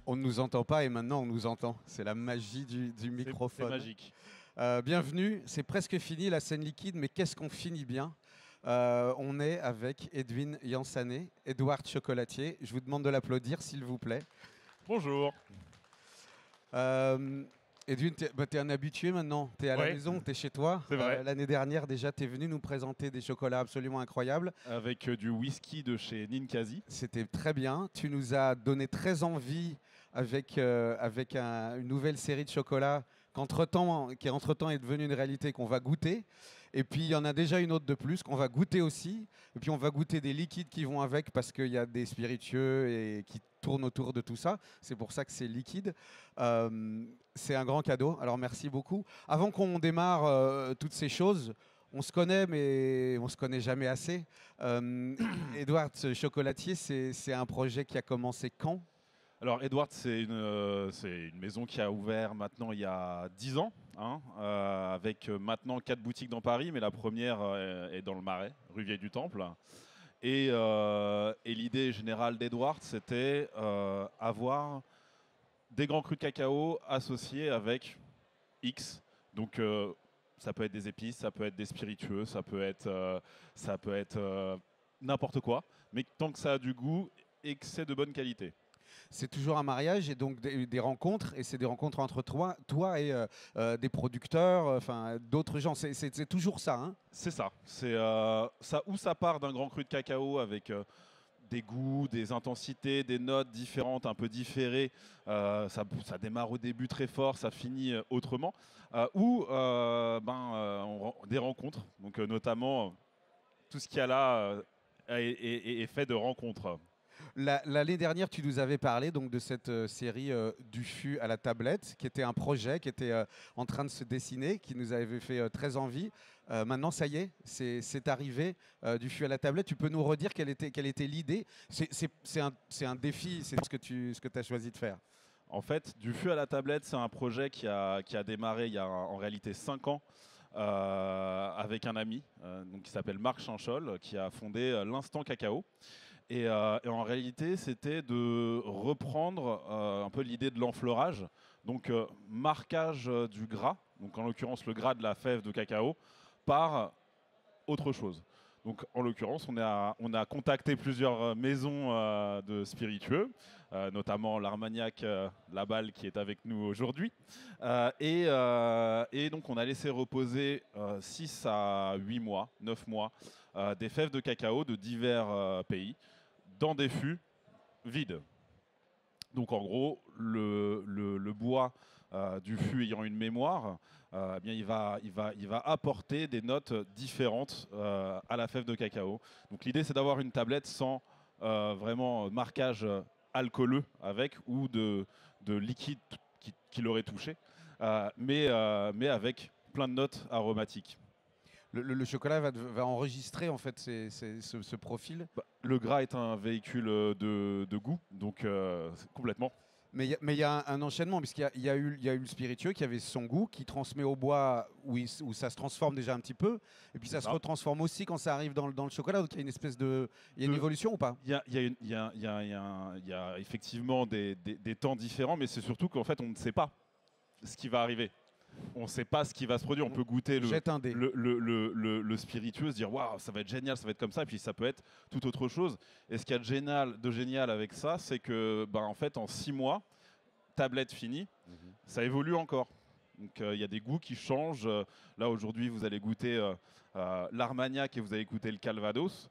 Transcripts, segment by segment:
On ne nous entend pas et maintenant on nous entend. C'est la magie du C'est microphone. magique. Bienvenue, c'est presque fini la scène liquide, mais qu'est-ce qu'on finit bien. On est avec Edwin Yansané, Edouard Chocolatier. Je vous demande de l'applaudir s'il vous plaît. Bonjour. Euh, Edwin, t'es un habitué maintenant, t'es à la Ouais, maison, t'es chez toi. c'est vrai. L'année dernière déjà, t'es venu nous présenter des chocolats absolument incroyables. Avec du whisky de chez Ninkasi. C'était très bien. Tu nous as donné très envie avec une nouvelle série de chocolats qui entre-temps est devenue une réalité qu'on va goûter. Et puis il y en a déjà une autre de plus qu'on va goûter aussi. Et puis on va goûter des liquides qui vont avec parce qu'il y a des spiritueux et qui tournent autour de tout ça. C'est pour ça que c'est liquide. C'est un grand cadeau. Alors merci beaucoup. Avant qu'on démarre toutes ces choses, on se connaît, mais on se connaît jamais assez. Edouard Chocolatier, c'est un projet qui a commencé quand? Alors, Edward, c'est une maison qui a ouvert maintenant il y a 10 ans, hein, avec maintenant 4 boutiques dans Paris, mais la première est dans le Marais, rue Vieille du Temple. Et l'idée générale d'Edward, c'était avoir des grands crus de cacao associés avec X. Donc, ça peut être des épices, ça peut être des spiritueux, ça peut être n'importe quoi, mais tant que ça a du goût et que c'est de bonne qualité. C'est toujours un mariage et donc des rencontres, et c'est des rencontres entre toi et des producteurs, enfin d'autres gens. C'est toujours ça, hein? C'est ça. Ça part d'un grand cru de cacao avec des goûts, des intensités, des notes différentes, un peu différées. Ça démarre au début très fort, ça finit autrement. Des rencontres. Donc notamment tout ce qu'il y a là est fait de rencontres. L'année dernière, tu nous avais parlé donc de cette série du fût à la tablette, qui était un projet qui était en train de se dessiner, qui nous avait fait très envie. Maintenant, ça y est, c'est arrivé, du fût à la tablette. Tu peux nous redire quelle était l'idée? C'est un défi, c'est ce que tu as choisi de faire. En fait, du fût à la tablette, c'est un projet qui a démarré il y a en réalité 5 ans avec un ami donc qui s'appelle Marc Chinchol, qui a fondé l'Instant Cacao. Et en réalité, c'était de reprendre un peu l'idée de l'enfleurage, donc marquage du gras, donc en l'occurrence le gras de la fève de cacao, par autre chose. Donc, en l'occurrence, on a contacté plusieurs maisons de spiritueux, notamment l'Armagnac Laballe qui est avec nous aujourd'hui. Et donc, on a laissé reposer 6 à 8 mois, 9 mois, des fèves de cacao de divers pays dans des fûts vides. Donc en gros, le bois du fût ayant une mémoire, eh bien, il va apporter des notes différentes à la fève de cacao. Donc l'idée, c'est d'avoir une tablette sans vraiment marquage alcooleux avec ou de liquide qui l'aurait touché, mais avec plein de notes aromatiques. Le chocolat va enregistrer en fait ce profil. Bah, le gras est un véhicule de goût, donc complètement. Mais il y a un enchaînement, puisqu'il y a eu le spiritueux qui avait son goût, qui transmet au bois où ça se transforme déjà un petit peu, et puis C'est ça se ça. retransforme aussi quand ça arrive dans le chocolat. Donc il y a une espèce de. Il y a une De- évolution ou pas? Il y a effectivement des temps différents, mais c'est surtout qu'en fait, on ne sait pas ce qui va arriver. On ne sait pas ce qui va se produire. On peut goûter Jette un dé. le spiritueux, se dire waouh, ça va être génial, ça va être comme ça, et puis ça peut être tout autre chose. Et ce qu'il y a de génial avec ça, c'est que en fait, en 6 mois, tablette finie, ça évolue encore. Donc il y a des goûts qui changent. Là aujourd'hui, vous allez goûter l'Armagnac et vous allez goûter le Calvados.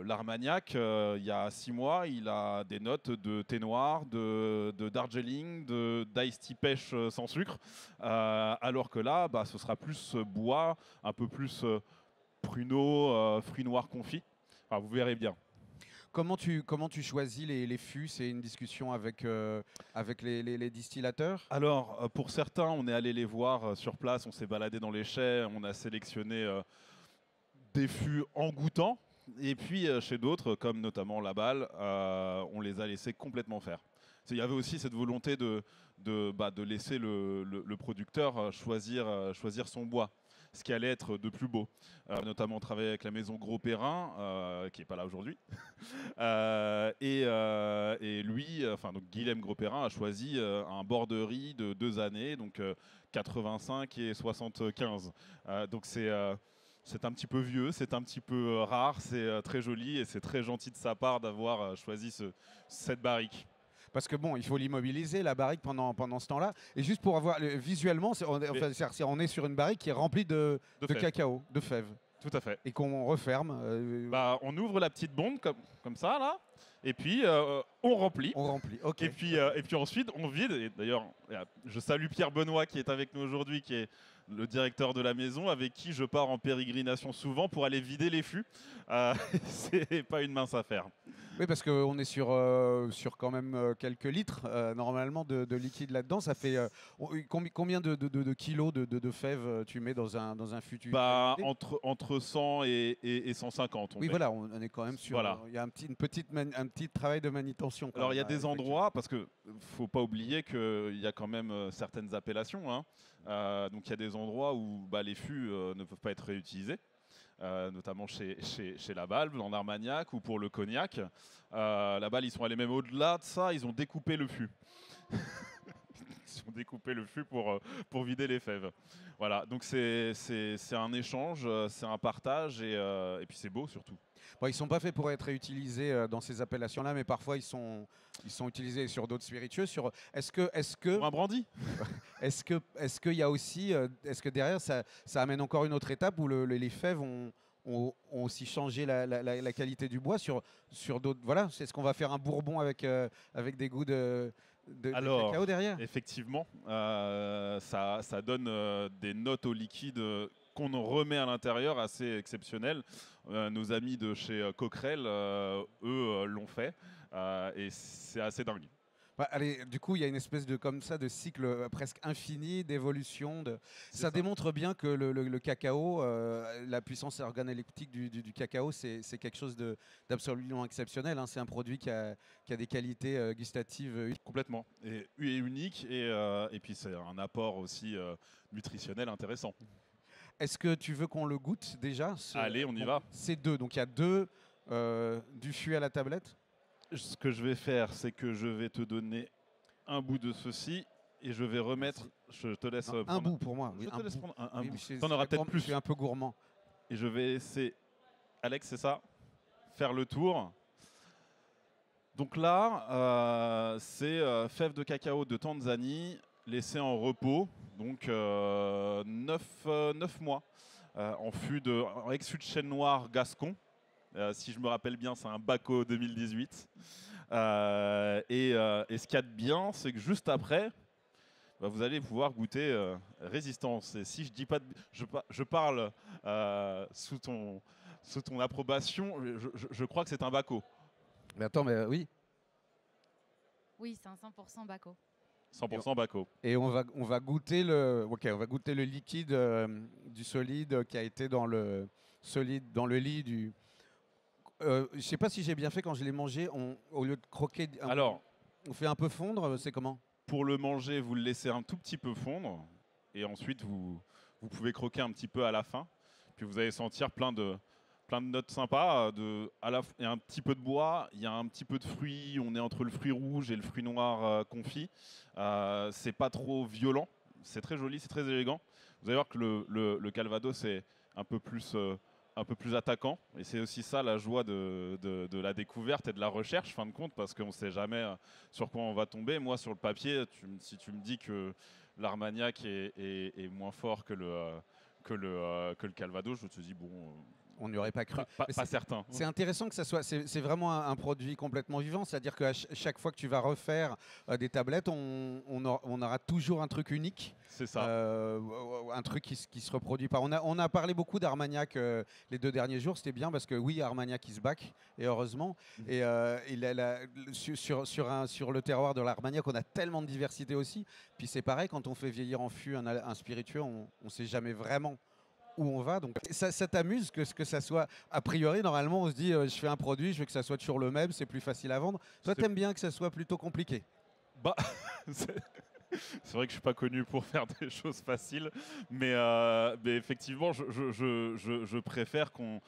L'Armagnac, il y a 6 mois, il a des notes de thé noir, de Darjeeling, d'ice tea pêche sans sucre. Alors que là, ce sera plus bois, un peu plus pruneau, fruits noirs confits. Enfin, vous verrez bien. Comment tu choisis les fûts? C'est une discussion avec les distillateurs? Alors, pour certains, on est allé les voir sur place, on s'est baladé dans les chais, on a sélectionné des fûts en goûtant. Et puis, chez d'autres, comme notamment la balle, on les a laissés complètement faire. Il y avait aussi cette volonté de laisser le producteur choisir son bois. ce qui allait être de plus beau. Notamment, on travaillait avec la maison Gros Perrin, qui n'est pas là aujourd'hui. Et lui, donc Guilhem Gros Perrin, a choisi un borderie de 2 années, donc 85 et 75. Donc c'est un petit peu vieux, c'est un petit peu rare, c'est très joli et c'est très gentil de sa part d'avoir choisi cette barrique. Parce que bon, il faut l'immobiliser, la barrique, pendant ce temps-là. Et juste pour avoir visuellement, on est sur une barrique qui est remplie de cacao, de fèves. Tout à fait. Et qu'on referme. On ouvre la petite bombe comme ça, là. Et puis, on remplit. On remplit, ok. Et puis ensuite, on vide. Et d'ailleurs, je salue Pierre Benoît qui est avec nous aujourd'hui, qui est le directeur de la maison, avec qui je pars en pérégrination souvent pour aller vider les fûts. C'est pas une mince affaire. Oui, parce qu'on est sur quand même quelques litres normalement de liquide là-dedans. Ça fait combien de kilos de fèves tu mets dans un fût? Entre 100 et 150. Oui, voilà, on est quand même sur. Voilà. Il y a un petit travail de manutention. Alors il y a des endroits, parce qu'il ne faut pas oublier qu'il y a quand même certaines appellations. Hein. Donc il y a des endroits où les fûts ne peuvent pas être réutilisés. Notamment chez la Balbe, en Armagnac, ou pour le cognac. Là-bas, ils sont allés même au-delà de ça, ils ont découpé le fût. Ils ont découpé le fût pour vider les fèves. Voilà, donc c'est un échange, c'est un partage, et puis c'est beau surtout. Bon, ils ne sont pas faits pour être réutilisés dans ces appellations-là, mais parfois ils sont utilisés sur d'autres spiritueux. Est-ce que pour un brandy. Est-ce qu'il y a aussi, est-ce que derrière ça amène encore une autre étape où les fèves ont aussi changé la qualité du bois sur d'autres. Voilà, est-ce qu'on va faire un bourbon avec des goûts de cacao derrière? Effectivement, ça donne des notes au liquide qu'on remet à l'intérieur assez exceptionnelles. Nos amis de chez Coquerel, eux, l'ont fait et c'est assez dingue. Allez, du coup, il y a une espèce de cycle presque infini d'évolution. Ça démontre bien que le cacao, la puissance organoleptique du cacao, c'est quelque chose d'absolument exceptionnel. Hein. C'est un produit qui a des qualités gustatives complètement et uniques, et puis c'est un apport aussi nutritionnel intéressant. Est-ce que tu veux qu'on le goûte déjà? Allez, on y va. C'est deux, donc il y a deux du fût à la tablette. Ce que je vais faire, c'est que je vais te donner un bout de ceci et je vais remettre. Je te laisse prendre un bout pour moi. Je te laisse prendre un bout. Tu en auras peut-être plus. Je suis un peu gourmand. Et je vais laisser Alex, c'est ça, faire le tour. Donc là, c'est fèves de cacao de Tanzanie, laissées en repos, donc 9 mois, en ex-fût de chêne noir gascon. Si je me rappelle bien, c'est un Baco 2018. Et ce qu'il y a de bien, c'est que juste après, vous allez pouvoir goûter Résistance. Et si je dis pas, je parle sous ton approbation, je crois que c'est un Baco. Mais attends, mais oui. Oui, c'est un 100% Baco. 100% Baco. Et on va goûter on va goûter le liquide du solide qui a été dans le lit du. Je ne sais pas si j'ai bien fait quand je l'ai mangé. Au lieu de croquer, on fait un peu fondre. C'est comment? Pour le manger, vous le laissez un tout petit peu fondre. Et ensuite, vous pouvez croquer un petit peu à la fin. Puis vous allez sentir plein de notes sympas. Il y a un petit peu de bois, il y a un petit peu de fruits. On est entre le fruit rouge et le fruit noir confit. C'est pas trop violent. C'est très joli, c'est très élégant. Vous allez voir que le Calvados est un peu plus attaquant, et c'est aussi ça la joie de la découverte et de la recherche, fin de compte, parce qu'on ne sait jamais sur quoi on va tomber. Moi, sur le papier, si tu me dis que l'Armagnac est moins fort que le Calvados, je te dis bon. On n'y aurait pas cru. Pas certain. C'est intéressant que ça soit. C'est vraiment un produit complètement vivant. C'est-à-dire qu'à chaque fois que tu vas refaire des tablettes, on aura toujours un truc unique. C'est ça. Un truc qui se reproduit pas. On a parlé beaucoup d'Armagnac les 2 derniers jours. C'était bien parce que oui, Armagnac is back, et heureusement. Et sur le terroir de l'Armagnac, on a tellement de diversité aussi. Puis c'est pareil, quand on fait vieillir en fût un spiritueux, on ne sait jamais vraiment où on va. Donc ça t'amuse que ça soit, a priori, normalement on se dit je fais un produit, je veux que ça soit toujours le même, c'est plus facile à vendre. Toi t'aimes bien que ça soit plutôt compliqué? C'est vrai que je suis pas connu pour faire des choses faciles, mais effectivement, je préfère qu'on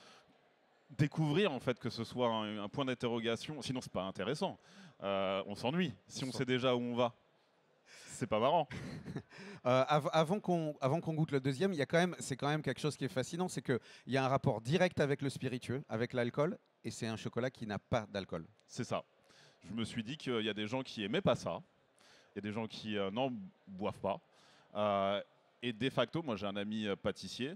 découvrir en fait que ce soit un point d'interrogation. Sinon, c'est pas intéressant. On s'ennuie si on sait déjà où on va. C'est pas marrant. Avant qu'on goûte le deuxième, c'est quand même quelque chose qui est fascinant, c'est qu'il y a un rapport direct avec le spiritueux, avec l'alcool, et c'est un chocolat qui n'a pas d'alcool. C'est ça. Je me suis dit qu'il y a des gens qui aimaient pas ça. Il y a des gens qui n'en boivent pas. Et de facto, moi j'ai un ami pâtissier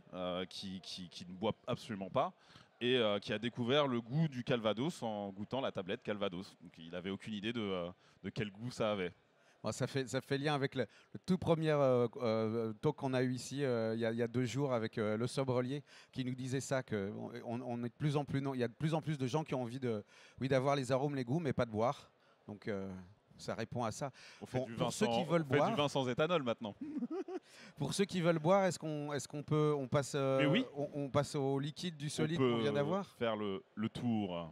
qui ne boit absolument pas et qui a découvert le goût du Calvados en goûtant la tablette Calvados. Donc il n'avait aucune idée de quel goût ça avait. Bon, ça fait lien avec le tout premier talk qu'on a eu ici il y a 2 jours avec le sobrelier qui nous disait ça, qu'on est de plus en plus, il y a de plus en plus de gens qui ont envie d'avoir les arômes, les goûts, mais pas de boire. Donc ça répond à ça. On fait du pour ceux qui veulent on fait boire, du vin sans éthanol maintenant. pour ceux qui veulent boire, est-ce qu'on peut, on passe, Mais oui. on passe au liquide du solide On peut qu'on vient d'avoir. faire le tour.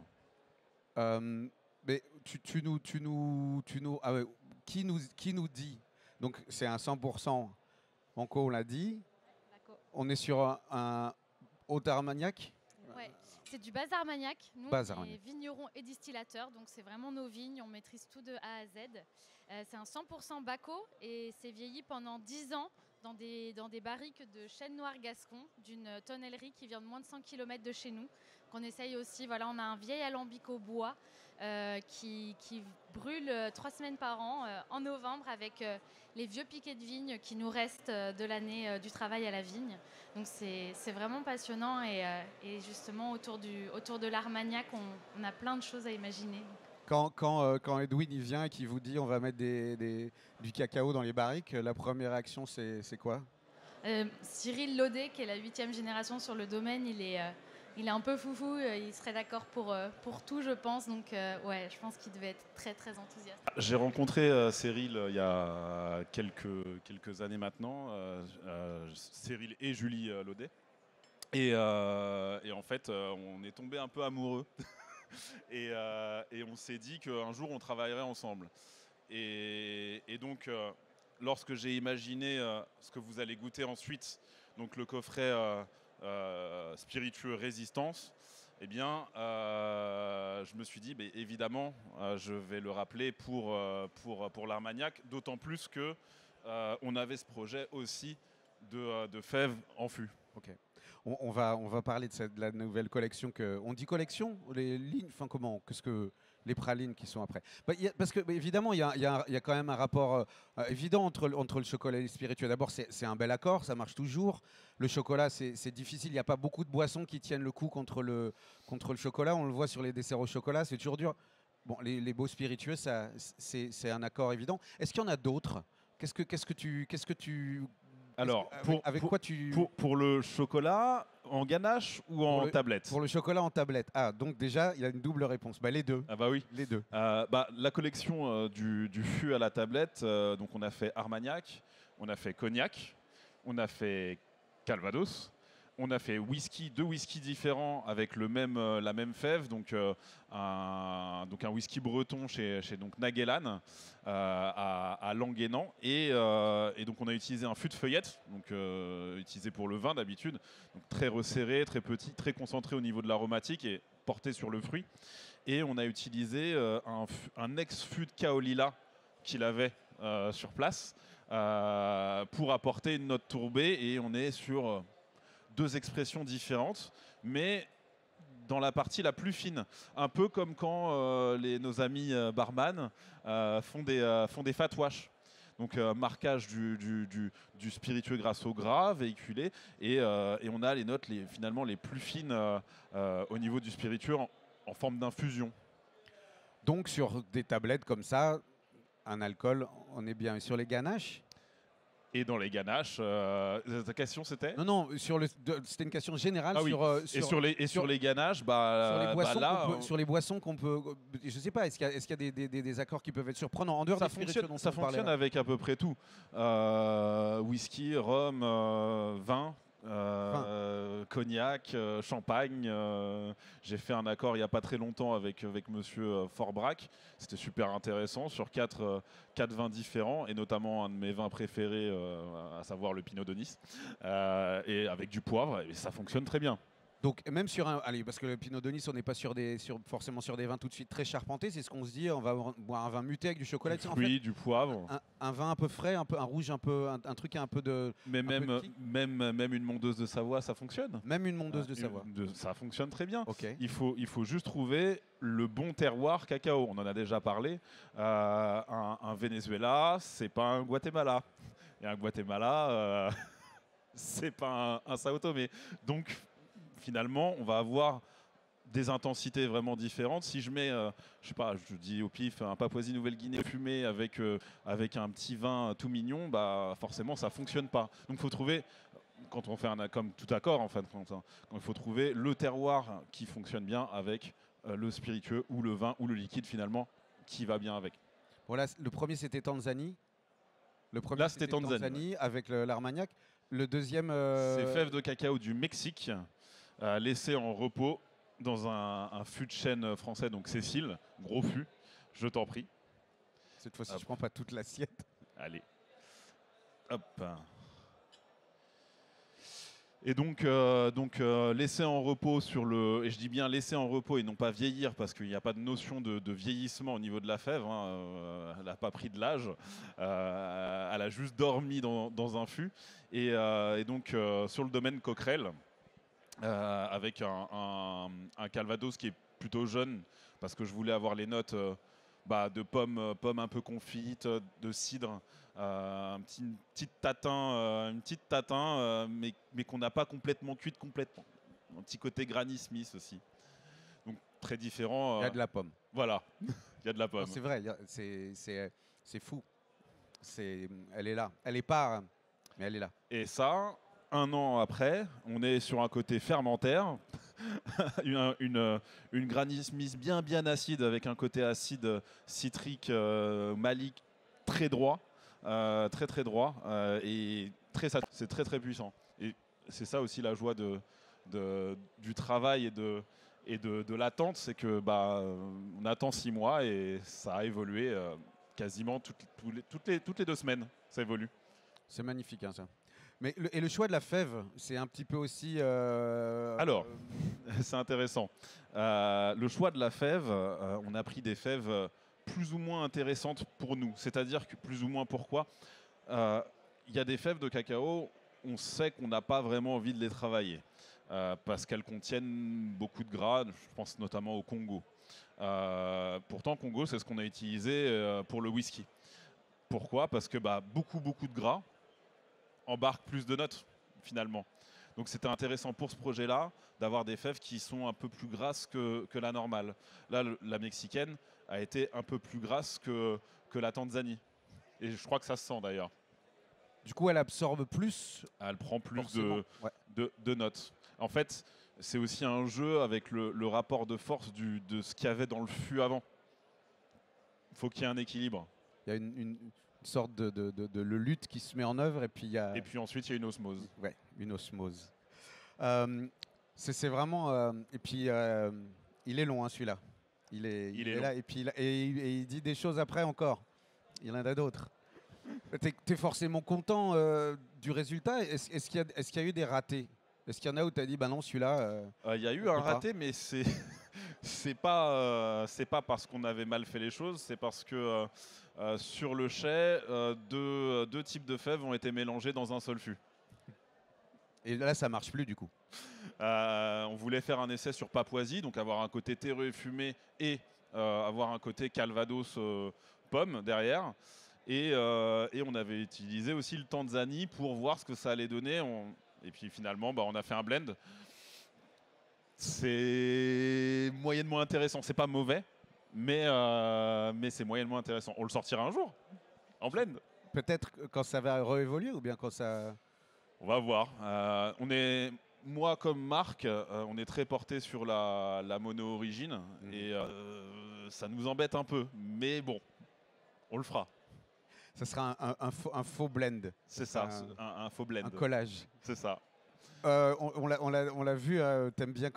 Mais tu nous, ah ouais, qui nous dit, donc c'est un 100% Banco, on l'a dit. Baco. On est sur un haut Armagnac. Ouais, c'est du Baz Armagnac. Nous, Baz on est Armagnac. vignerons et distillateurs, donc c'est vraiment nos vignes, on maîtrise tout de A à Z. C'est un 100% Baco et c'est vieilli pendant 10 ans dans des barriques de chêne noir gascon, d'une tonnellerie qui vient de moins de 100 km de chez nous. Qu'on essaye aussi, voilà, on a un vieil alambic au bois qui brûle 3 semaines par an en novembre avec les vieux piquets de vigne qui nous restent de l'année du travail à la vigne. Donc c'est vraiment passionnant et justement autour de l'Armagnac, on a plein de choses à imaginer. Quand Edwin il vient et qu'il vous dit on va mettre du cacao dans les barriques, la première réaction c'est quoi? Cyril Laudet, qui est la 8e génération sur le domaine, il est un peu foufou, il serait d'accord pour tout, je pense. Donc, ouais, je pense qu'il devait être très, très enthousiaste. J'ai rencontré Cyril il y a quelques années maintenant, Cyril et Julie Laudet. Et en fait, on est tombé un peu amoureux. et on s'est dit qu'un jour, on travaillerait ensemble. Et donc, lorsque j'ai imaginé ce que vous allez goûter ensuite, donc le coffret spiritueux Résistance, eh bien, je me suis dit, évidemment, je vais le rappeler pour l'Armagnac, d'autant plus que on avait ce projet aussi de fèves en fût. Ok. On va parler de la nouvelle collection on dit collection, les lignes, enfin comment, qu'est-ce que les pralines qui sont après. Parce que évidemment, il y a quand même un rapport évident entre le chocolat et le spiritueux. D'abord, c'est un bel accord, ça marche toujours. Le chocolat, c'est difficile. Il n'y a pas beaucoup de boissons qui tiennent le coup contre le chocolat. On le voit sur les desserts au chocolat, c'est toujours dur. Bon, les beaux spiritueux, c'est un accord évident. Est-ce qu'il y en a d'autres? Qu'est-ce que tu Alors, pour le chocolat, en ganache ou en tablette? Pour le chocolat en tablette. Ah, donc déjà, il y a une double réponse. Les deux. Ah bah oui. Les deux. La collection du fût à la tablette, donc on a fait Armagnac, on a fait Cognac, on a fait Calvados, on a fait deux whiskies différents avec la même fève, donc un whisky breton chez donc Naguelan à Languénan, et donc on a utilisé un fût de feuillette, donc utilisé pour le vin d'habitude, donc très resserré, très petit, très concentré au niveau de l'aromatique et porté sur le fruit, et on a utilisé un ex-fût de Kaolila qu'il avait sur place pour apporter une note tourbée, et on est sur 2 expressions différentes, mais dans la partie la plus fine. Un peu comme quand nos amis barman font des fat wash. Donc marquage du spiritueux grâce au gras véhiculé, et on a les notes finalement les plus fines au niveau du spiritueux en forme d'infusion. Donc sur des tablettes comme ça, un alcool, on est bien. Sur les ganaches? Et dans les ganaches, ta question c'était? Non, c'était une question générale. Ah oui. Sur les ganaches, sur les boissons qu'on peut, je sais pas, est-ce qu'il y a des accords qui peuvent être surprenants en dehors des spiritueux dont ça on parlait fonctionne là. avec à peu près tout. Whisky, rhum, vin, cognac, champagne. J'ai fait un accord il n'y a pas très longtemps avec monsieur Forbrac. C'était super intéressant sur quatre vins différents et notamment un de mes vins préférés, à savoir le Pinot de Nice, et avec du poivre. Et ça fonctionne très bien. Donc même sur un, allez, parce que le Pinot de Nice, on n'est pas forcément sur des vins tout de suite très charpentés. C'est ce qu'on se dit. On va boire un vin muté avec du chocolat. Du fruit, du poivre. Un vin un peu frais, un rouge, un truc un peu de. Mais même une mondeuse de Savoie, ça fonctionne. Même une mondeuse de Savoie. Ça fonctionne très bien. Okay. Il faut juste trouver le bon terroir cacao. On en a déjà parlé. Un Venezuela, c'est pas un Guatemala. Et un Guatemala, c'est pas un Sao Tomé. Donc finalement, on va avoir des intensités vraiment différentes. Si je mets, je sais pas, je dis au pif, un Papouasie-Nouvelle-Guinée fumé avec un petit vin tout mignon, bah forcément ça fonctionne pas. Donc il faut trouver, quand on fait comme tout accord en fait, il faut trouver le terroir qui fonctionne bien avec le spiritueux ou le vin ou le liquide finalement qui va bien avec. Voilà, le premier c'était Tanzanie. Là c'était Tanzanie avec l'Armagnac. Le deuxième, c'est fève de cacao du Mexique. Laissé en repos dans un fût de chêne français, donc Cécile, gros fût, je t'en prie. Cette fois-ci, je prends pas toute l'assiette. Allez. Hop. Et donc laisser en repos et je dis bien laisser en repos et non pas vieillir, parce qu'il n'y a pas de notion de vieillissement au niveau de la fève, hein. Elle n'a pas pris de l'âge, elle a juste dormi dans un fût. Et donc sur le domaine Coquerel, avec un Calvados qui est plutôt jeune, parce que je voulais avoir les notes de pommes un peu confites, de cidre, une petite tatin, mais qu'on n'a pas complètement cuite complètement. Un petit côté Granny Smith aussi. Donc très différent. Il y a de la pomme. Voilà, il y a de la pomme. C'est vrai, c'est fou. Elle est là. Elle n'est pas, mais elle est là. Et ça, un an après, on est sur un côté fermentaire, une Granny Smith bien acide, avec un côté acide citrique, malique, très droit, très droit, et c'est très puissant. Et c'est ça aussi la joie du travail et de l'attente, c'est que on attend 6 mois et ça a évolué quasiment toutes les 2 semaines, ça évolue. C'est magnifique, hein, ça. Mais le choix de la fève, c'est un petit peu aussi... Alors, c'est intéressant. Le choix de la fève, on a pris des fèves plus ou moins intéressantes pour nous. C'est-à-dire que plus ou moins pourquoi il y a des fèves de cacao, on sait qu'on n'a pas vraiment envie de les travailler. Parce qu'elles contiennent beaucoup de gras, je pense notamment au Congo. Pourtant, Congo, c'est ce qu'on a utilisé pour le whisky. Pourquoi ? Parce que beaucoup de gras embarque plus de notes finalement. Donc c'était intéressant pour ce projet-là d'avoir des fèves qui sont un peu plus grasses que la normale. Là, la mexicaine a été un peu plus grasse que la Tanzanie. Et je crois que ça se sent d'ailleurs. Du coup, elle absorbe plus. Elle prend plus de notes. En fait, c'est aussi un jeu avec le rapport de force de ce qu'il y avait dans le fût avant. Il faut qu'il y ait un équilibre. Il y a une sorte de lutte qui se met en œuvre et puis il y a... Et puis ensuite il y a une osmose. Ouais, une osmose. C'est vraiment... et puis il est long, hein, celui-là. Il est là et puis il dit des choses après encore. Il y en a d'autres. T'es forcément content du résultat. Est-ce qu'il y a eu des ratés? Est-ce qu'il y en a où tu as dit non, celui-là il y a eu un raté, mais c'est pas parce qu'on avait mal fait les choses, c'est parce que sur le chai, deux types de fèves ont été mélangés dans un seul fût. Et là, ça marche plus du coup. On voulait faire un essai sur Papouasie, donc avoir un côté terreux et fumé et avoir un côté Calvados pomme derrière. Et on avait utilisé aussi le Tanzanie pour voir ce que ça allait donner. Et puis finalement, on a fait un blend. C'est moyennement intéressant. C'est pas mauvais, mais c'est moyennement intéressant. On le sortira un jour, en blend. Peut-être quand ça va réévoluer ou bien quand ça... On va voir. Moi, comme marque, on est très porté sur la mono-origine. Et ça nous embête un peu. Mais bon, on le fera. Ça sera un faux blend. C'est ça, un faux blend. Un collage. C'est ça. On l'a vu, t'aimes bien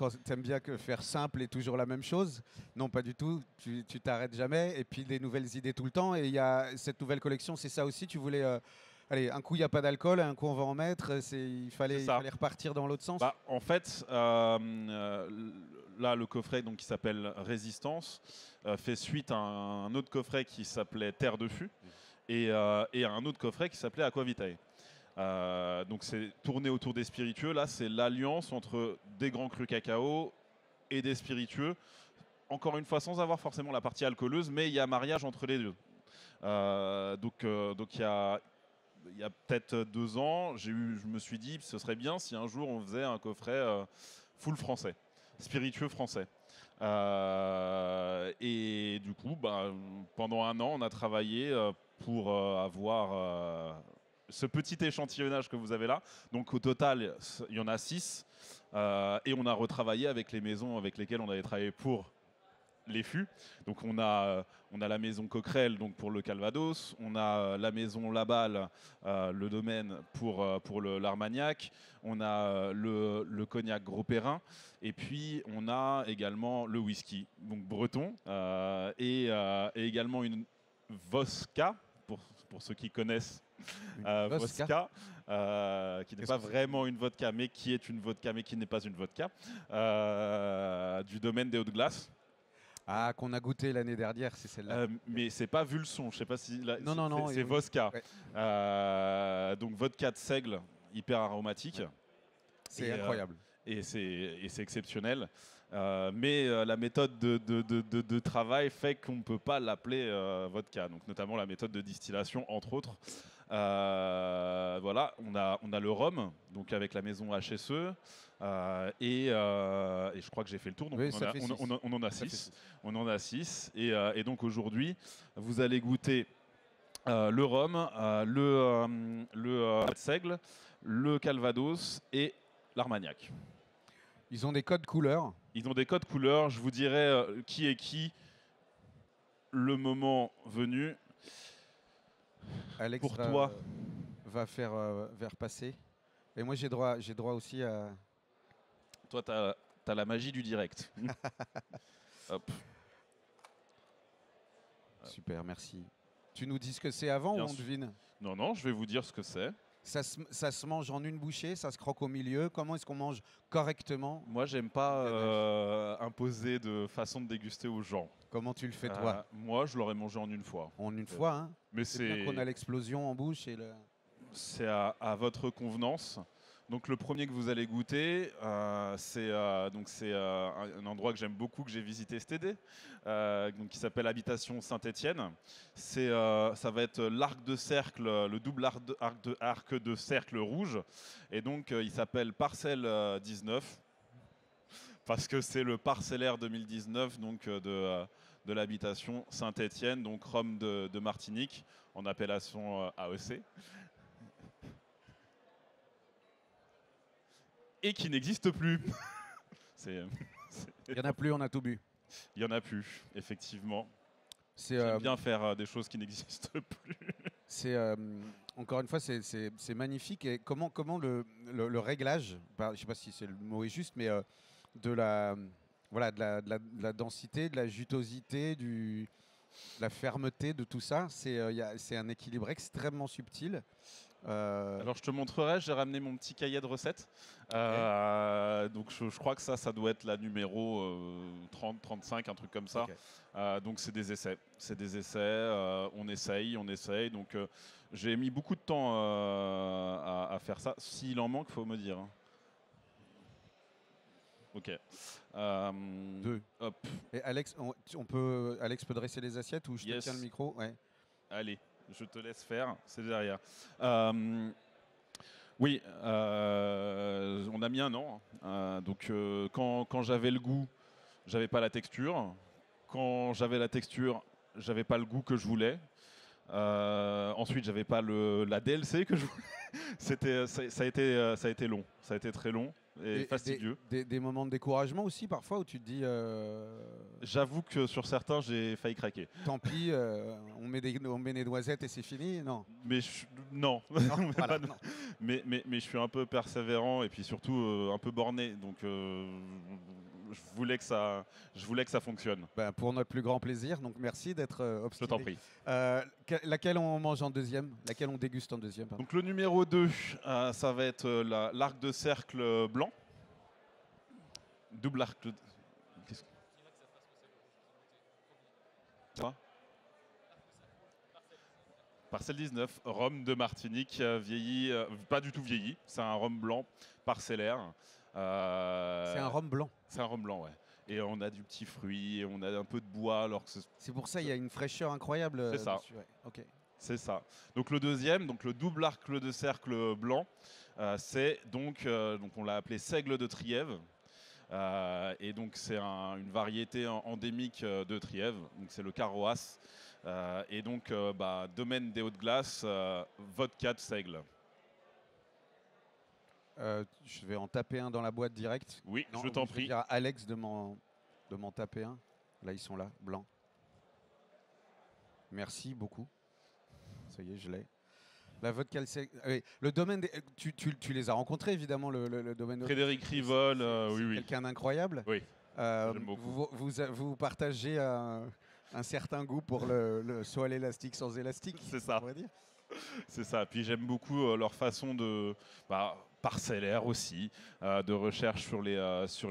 faire simple et toujours la même chose. Non, pas du tout. Tu t'arrêtes jamais. Et puis des nouvelles idées tout le temps. Et il y a cette nouvelle collection, c'est ça aussi. Tu voulais, allez, un coup il n'y a pas d'alcool, un coup on va en mettre. Il fallait repartir dans l'autre sens. Bah, en fait, là le coffret donc qui s'appelle Résistance fait suite à un autre coffret qui s'appelait Terre de Fût et à un autre coffret qui s'appelait Aqua Vitae. Donc c'est tourné autour des spiritueux. Là, c'est l'alliance entre des grands crus cacao et des spiritueux. Encore une fois, sans avoir forcément la partie alcooleuse, mais il y a mariage entre les deux. Donc il y a peut-être 2 ans, je me suis dit ce serait bien si un jour on faisait un coffret full français, spiritueux français. Et du coup, pendant 1 an, on a travaillé pour avoir ce petit échantillonnage que vous avez là. Donc au total, il y en a 6. Et on a retravaillé avec les maisons avec lesquelles on avait travaillé pour les fûts. Donc on a la maison Coquerel donc pour le Calvados, on a la maison Laballe, le domaine pour l'Armagnac, on a le cognac Gros Perrin, et puis on a également le whisky donc breton et également une Vodka pour ceux qui connaissent. Vodka, qui n'est pas vraiment une vodka, mais qui est une vodka, mais qui n'est pas une vodka, du domaine des Hauts-de-Glace. Ah, qu'on a goûté l'année dernière, c'est celle-là. Mais c'est pas Vulson, je sais pas si. Non. C'est Vodka. Ouais. Donc vodka de seigle, hyper aromatique. Ouais. C'est incroyable. Et c'est exceptionnel. Mais la méthode de travail fait qu'on ne peut pas l'appeler vodka. Donc notamment la méthode de distillation, entre autres. Voilà, on a le rhum, donc avec la maison HSE. Et je crois que j'ai fait le tour. Donc oui, on en a 6. On en a 6. Et donc aujourd'hui, vous allez goûter le rhum, le seigle, le calvados et l'Armagnac. Ils ont des codes couleurs. Ils ont des codes couleurs. Je vous dirai qui est qui le moment venu. Alex pour toi va faire passer. Et moi, j'ai droit aussi à... Toi, tu as la magie du direct. Hop. Super, merci. Tu nous dis ce que c'est avant ou on devine? Non, je vais vous dire ce que c'est. Ça se mange en une bouchée, ça se croque au milieu. Comment est-ce qu'on mange correctement? Moi, j'aime pas imposer de façon de déguster aux gens. Comment tu le fais, toi? Moi, je l'aurais mangé en une fois. En une fois, hein? Mais c'est bien qu'on a l'explosion en bouche. C'est à votre convenance. Donc le premier que vous allez goûter, c'est un endroit que j'aime beaucoup, que j'ai visité cet été, qui s'appelle Habitation Saint-Étienne. Ça va être l'arc de cercle, le double arc de cercle rouge. Et donc il s'appelle Parcelle 19, parce que c'est le parcellaire 2019 donc, de l'habitation Saint-Étienne, donc rhum de Martinique, en appellation AEC. Et qui n'existe plus. Il n'y en a plus, on a tout bu. Il n'y en a plus, effectivement. J'aime bien faire des choses qui n'existent plus. Encore une fois, c'est magnifique. Et comment le réglage, je ne sais pas si c'est le mot est juste, mais de la densité, de la jutosité, de la fermeté de tout ça, c'est un équilibre extrêmement subtil. Alors je te montrerai, j'ai ramené mon petit cahier de recettes. Donc je crois que ça doit être la numéro 30, 35, un truc comme ça. Okay. Donc c'est des essais. On essaye. Donc j'ai mis beaucoup de temps à faire ça. S'il en manque, il faut me dire. Ok. 2. Hop. Et Alex, Alex peut dresser les assiettes ou je te tiens le micro? Ouais. Allez. Je te laisse faire, c'est derrière. Oui, on a mis 1 an. Donc quand j'avais le goût, j'avais pas la texture. Quand j'avais la texture, j'avais pas le goût que je voulais. Ensuite, j'avais pas la DLC que je voulais. Ça a été long. Ça a été très long. et fastidieux. Des moments de découragement aussi parfois où tu te dis J'avoue que sur certains, j'ai failli craquer. tant pis, on met des noisettes et c'est fini. Non. Mais non. Non, voilà, non. Mais je suis un peu persévérant et puis surtout un peu borné. Donc je voulais que ça fonctionne. Ben, pour notre plus grand plaisir. Donc merci d'être Je obstiné. t'en prie. Laquelle on mange en deuxième? Laquelle on déguste en deuxième? Pardon. Donc le numéro 2, ça va être l'arc de cercle blanc. Double arc de... Qu'est-ce que- Quoi? Parcelle 19, rhum de Martinique, vieilli, pas du tout vieilli, c'est un rhum blanc parcellaire. C'est un rhum blanc. C'est un rhum blanc, ouais. Et on a du petit fruit, et on a un peu de bois, alors que C'est pour ça il y a une fraîcheur incroyable. C'est ça. Dessus, ouais. Ok. c'est ça. Donc le deuxième, donc le double arc de cercle blanc, c'est donc on l'a appelé seigle de Trièves. Et donc c'est une variété endémique de Trièves, donc c'est le Carroas. Et donc domaine des Hautes-Glaces, vodka de seigle. Je vais en taper un dans la boîte direct. Oui, Non, je t'en vais prie. dire à Alex de m'en taper un. Là, ils sont là, blancs. Merci beaucoup. Ça y est, je l'ai. La vodka, le domaine, tu les as rencontrés évidemment, le domaine. Frédéric Rivol, oui. Quelqu'un d'incroyable. Oui, j'aime beaucoup. Vous partagez un certain goût pour le saut à l'élastique sans élastique. C'est ça. On va dire. C'est ça. Puis j'aime beaucoup leur façon de parcellaire aussi, de recherche sur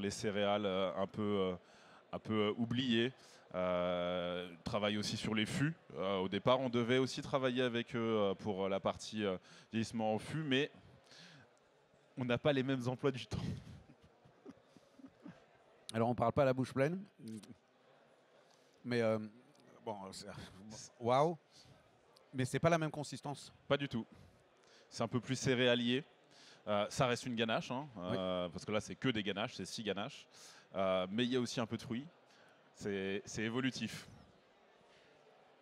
les céréales un peu oubliées. Travaille aussi sur les fûts. Au départ, on devait aussi travailler avec eux pour la partie vieillissement en fût, mais on n'a pas les mêmes emplois du temps. Alors, on parle pas la bouche pleine, mais bon, waouh. Mais c'est pas la même consistance. Pas du tout. C'est un peu plus céréalier. Ça reste une ganache, hein, parce que là, c'est que des ganaches, c'est 6 ganaches. Mais il y a aussi un peu de fruits. C'est évolutif.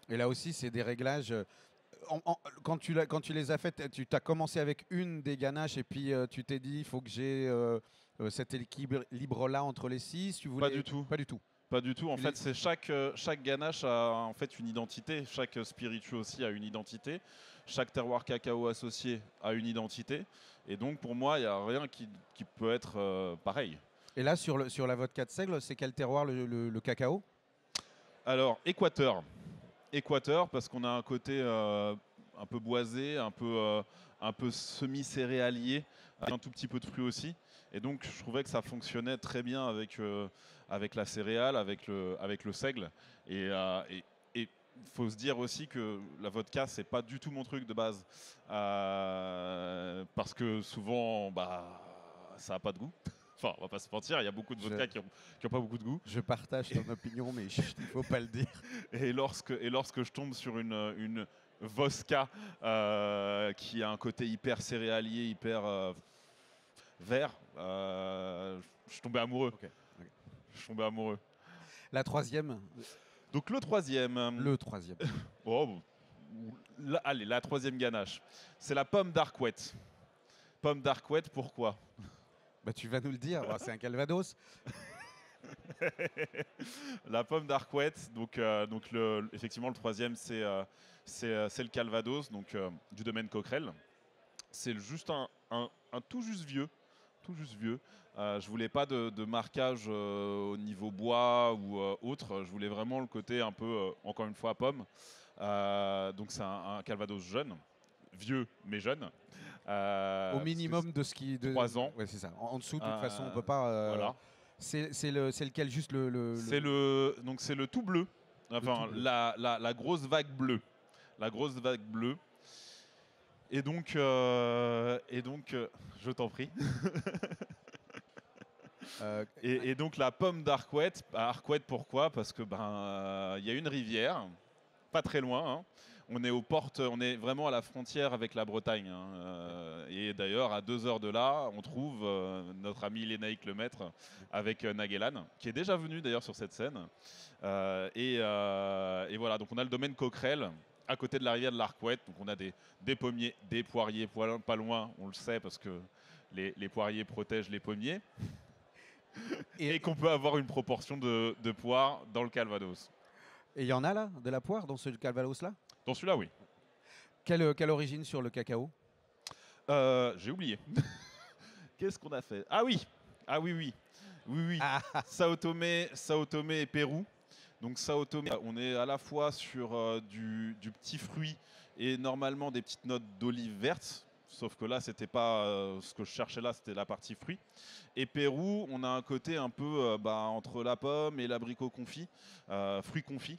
Et là aussi, c'est des réglages. Quand tu les as faites, tu as commencé avec une des ganaches et puis tu t'es dit, il faut que j'ai cet équilibre-là entre les 6. Pas du tout. Pas du tout. Pas du tout. En fait, c'est chaque ganache a en fait une identité. Chaque spiritueux aussi a une identité. Chaque terroir cacao associé a une identité. Et donc, pour moi, il n'y a rien qui peut être pareil. Et là, sur la vodka de seigle, c'est quel terroir le cacao? Alors, Équateur. Équateur, parce qu'on a un côté un peu boisé, un peu semi-céréalier, avec un tout petit peu de fruits aussi. Et donc, je trouvais que ça fonctionnait très bien avec la céréale, avec le seigle. Et il faut se dire aussi que la vodka, c'est pas du tout mon truc de base. Parce que souvent, ça n'a pas de goût. Enfin, on va pas se mentir, il y a beaucoup de vodka qui ont pas beaucoup de goût. Je partage ton opinion, mais il ne faut pas le dire. Et lorsque je tombe sur une vodka qui a un côté hyper céréalier, hyper vert, je suis tombé amoureux. Okay. Je suis tombé amoureux. La troisième. Donc le troisième. Le troisième. Allez, la troisième ganache. C'est la pomme d'Arquette. Pomme d'Arquette, pourquoi? Tu vas nous le dire, c'est un calvados. La pomme d'Arquette, donc effectivement le troisième c'est le calvados, donc du domaine Coquerel. C'est juste un tout juste vieux. Je voulais pas de marquage au niveau bois ou autre. Je voulais vraiment le côté un peu, encore une fois, pomme. Donc c'est un calvados jeune, vieux mais jeune. Au minimum de ce qui... 3 ans. Ouais, c'est ça. En dessous, de toute façon, on peut pas... Voilà. C'est lequel juste C'est le tout bleu. Enfin, tout bleu. La grosse vague bleue. La grosse vague bleue. Et donc, je t'en prie. Et donc la pomme d'Arquette. Arquette, pourquoi? Parce que y a une rivière, pas très loin. Hein. On est vraiment à la frontière avec la Bretagne. Hein. Et d'ailleurs, à 2 heures de là, on trouve notre ami Lénaïque Lemaître avec Naguelan, qui est déjà venu d'ailleurs sur cette scène. Et voilà, donc on a le domaine Coquerel, à côté de la rivière de l'Arquette. Donc on a des pommiers, des poiriers, pas loin, on le sait parce que les poiriers protègent les pommiers. Et qu'on peut avoir une proportion de poire dans le Calvados. Et il y en a là, de la poire dans ce Calvados-là? Dans celui-là, oui. Quelle origine sur le cacao? J'ai oublié. Qu'est-ce qu'on a fait? Ah oui. Oui. Ah. Sao Tomé et Pérou. Donc Sao Tomé, on est à la fois sur du petit fruit et normalement des petites notes d'olive verte. Sauf que là, c'était pas ce que je cherchais là, c'était la partie fruit. Et Pérou, on a un côté un peu entre la pomme et l'abricot confit, fruit confit.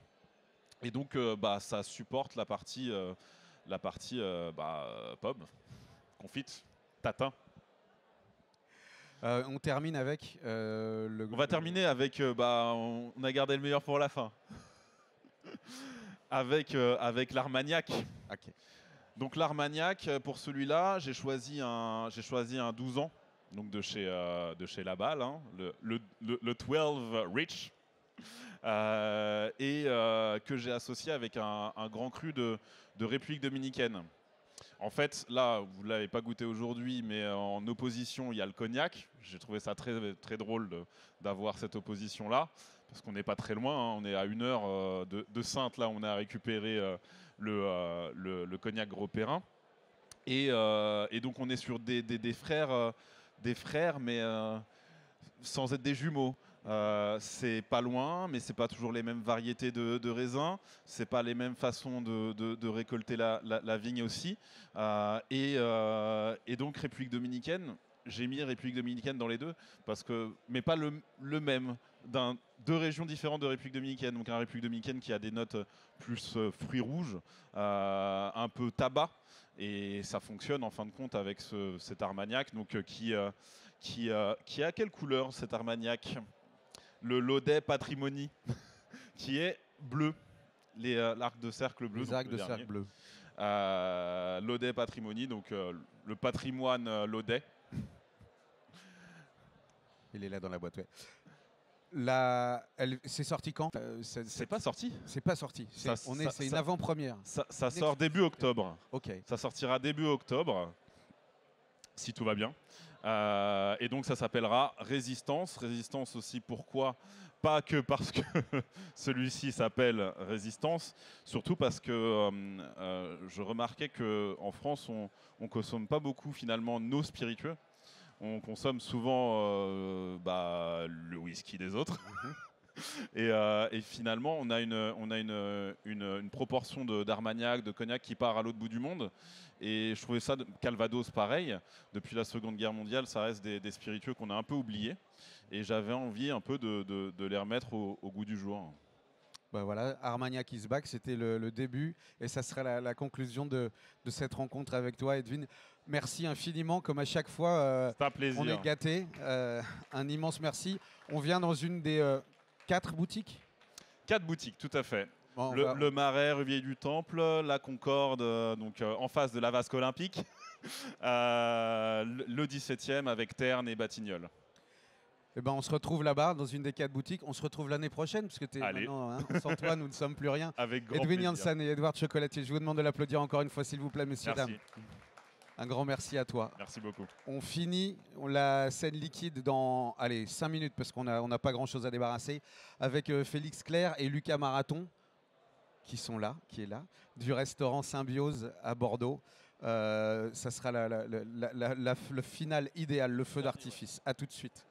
Et donc, ça supporte la partie pomme, confite, tatin. On termine avec On va terminer avec, on a gardé le meilleur pour la fin. avec l'Armagnac. Okay. Donc l'Armagnac, pour celui-là, j'ai choisi un 12 ans, donc de chez Laballe, hein, le 12 Rich, que j'ai associé avec un grand cru de République dominicaine. En fait, là, vous ne l'avez pas goûté aujourd'hui, mais en opposition, il y a le cognac. J'ai trouvé ça très, très drôle d'avoir cette opposition-là, parce qu'on n'est pas très loin, hein, on est à 1 heure de Saintes, là, on a récupéré le cognac Gros Perrin. Et donc, on est sur des frères, mais sans être des jumeaux. C'est pas loin, mais c'est pas toujours les mêmes variétés de raisins, c'est pas les mêmes façons de récolter la vigne aussi. Et donc République dominicaine, j'ai mis République dominicaine dans les deux, mais pas le même, deux régions différentes de République dominicaine. Donc un République dominicaine qui a des notes plus fruits rouges, un peu tabac, et ça fonctionne en fin de compte avec cet Armagnac, donc qui a quelle couleur cet Armagnac? Le Laudet Patrimony, qui est bleu, l'arc de cercle bleu. Les arcs de cercle bleu. Laudet Patrimony, donc le patrimoine Laudet. Il est là dans la boîte, ouais. C'est sorti quand? C'est pas sorti. C'est pas sorti. C'est une avant-première. Ça sort début octobre. Ok. Ça sortira début octobre, si tout va bien. Et donc ça s'appellera Résistance. Résistance aussi, pourquoi? Pas que parce que celui-ci s'appelle Résistance, surtout parce que je remarquais qu'en France, on ne consomme pas beaucoup finalement nos spiritueux. On consomme souvent le whisky des autres. Et finalement, on a une proportion d'Armagnac, de cognac qui part à l'autre bout du monde. Et je trouvais ça, Calvados pareil, depuis la Seconde Guerre mondiale, ça reste des spiritueux qu'on a un peu oubliés. Et j'avais envie un peu de les remettre au goût du jour. Bah voilà, Armagnac is back, c'était le début et ça sera la conclusion de cette rencontre avec toi, Edwin. Merci infiniment, comme à chaque fois, c'est un plaisir. on est gâtés. Un immense merci. On vient dans une des 4 boutiques? 4 boutiques, tout à fait. Bon, le Marais, Revier du Temple, la Concorde, donc en face de la Vasque Olympique, le 17e avec Terne et Batignolles. Eh ben, on se retrouve là-bas dans une des 4 boutiques. On se retrouve l'année prochaine parce que maintenant, sans toi, nous ne sommes plus rien. Avec grand Edwin plaisir. Janssen et Edouard Chocolatier. Je vous demande de l'applaudir encore une fois, s'il vous plaît, messieurs, Merci. dames. Un grand merci à toi. Merci beaucoup. On finit la scène liquide dans 5 minutes parce qu'on n'a pas grand-chose à débarrasser avec Félix Clerc et Lucas Marathon qui est là, du restaurant Symbiose à Bordeaux. Ça sera le final idéal, le feu d'artifice. À tout de suite.